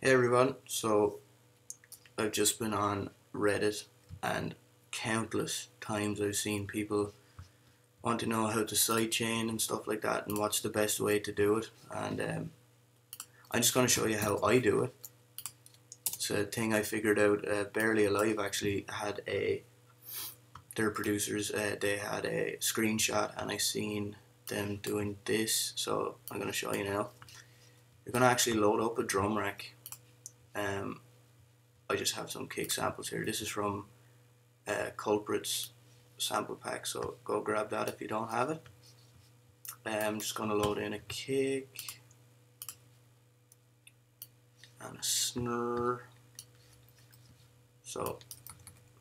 Hey everyone, so I've just been on Reddit and countless times I've seen people want to know how to sidechain and stuff like that and what's the best way to do it, and I'm just going to show you how I do it. It's a thing I figured out. Barely Alive actually had their producers, they had a screenshot and I seen them doing this, so I'm going to show you now. You're going to actually load up a drum rack. I just have some kick samples here. This is from Culprit's sample pack, so go grab that if you don't have it. I'm just going to load in a kick and a snare. So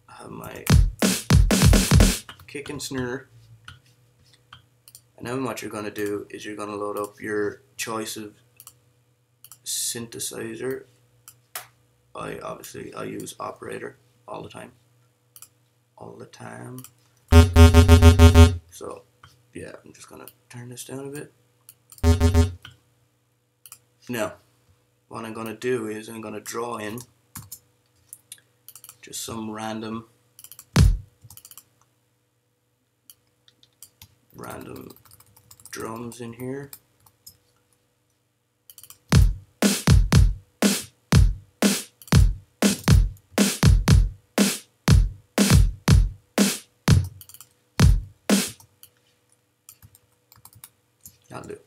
I have my kick and snare, and then what you're going to do is you're going to load up your choice of synthesizer. I use operator all the time. So yeah, I'm just gonna turn this down a bit. Now what I'm gonna do is I'm gonna draw in just some random drums in here. That'll do.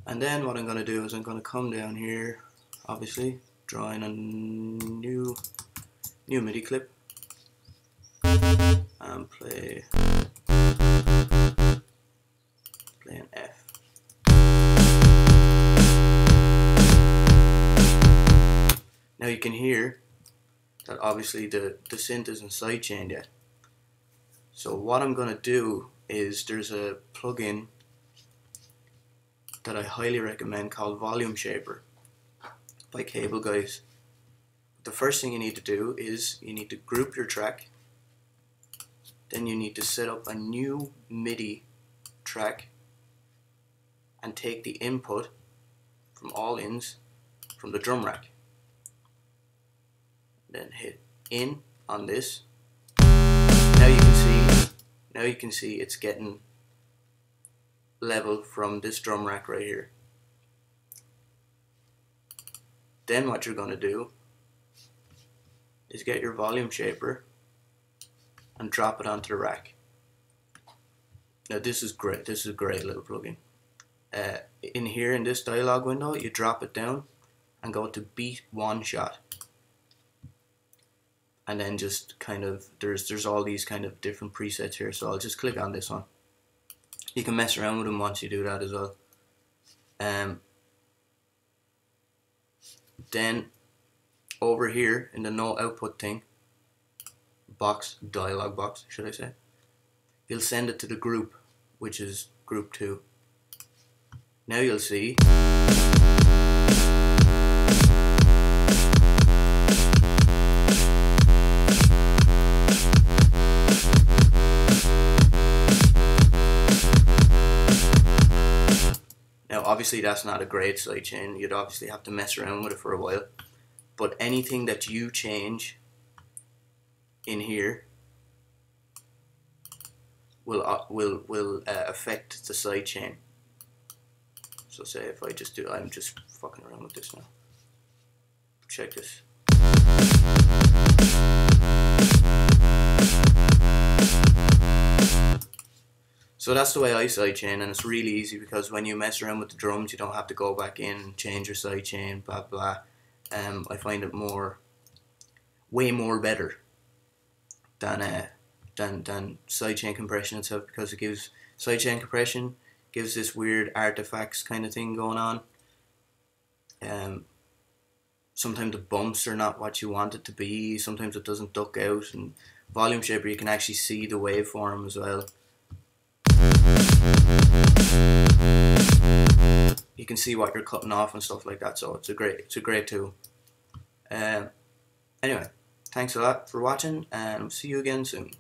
And then what I'm going to do is I'm going to come down here, obviously, draw in a new MIDI clip and play an F. Now you can hear that obviously the synth isn't sidechained yet. So what I'm going to do is there's a plugin that I highly recommend called Volumeshaper by Cable Guys. The first thing you need to do is you need to group your track, then you need to set up a new MIDI track and take the input from all ins from the drum rack, then hit in on this. Now you can see it's getting level from this drum rack right here. Then what you're going to do is get your Volumeshaper and drop it onto the rack. Now this is great. This is a great little plugin. In here in this dialog window, you drop it down and go to beat one shot. And then just kind of there's all these kind of different presets here, so I'll just click on this one. You can mess around with them once you do that as well. Then over here in the no output thing dialog box should I say, you'll send it to the group, which is group 2. Now you'll see obviously that's not a great sidechain. You'd obviously have to mess around with it for a while, but anything that you change in here will affect the sidechain. So say if I just do, I'm just fucking around with this now. Check this. So that's the way I sidechain, and it's really easy because when you mess around with the drums, you don't have to go back in and change your sidechain, blah blah. I find it way more better than sidechain compression itself, because it gives sidechain compression gives this weird artifacts kind of thing going on. Sometimes the bumps are not what you want it to be. Sometimes it doesn't duck out. And Volumeshaper, you can actually see the waveform as well. You can see what you're cutting off and stuff like that, so it's a great tool. Anyway, thanks a lot for watching, and see you again soon.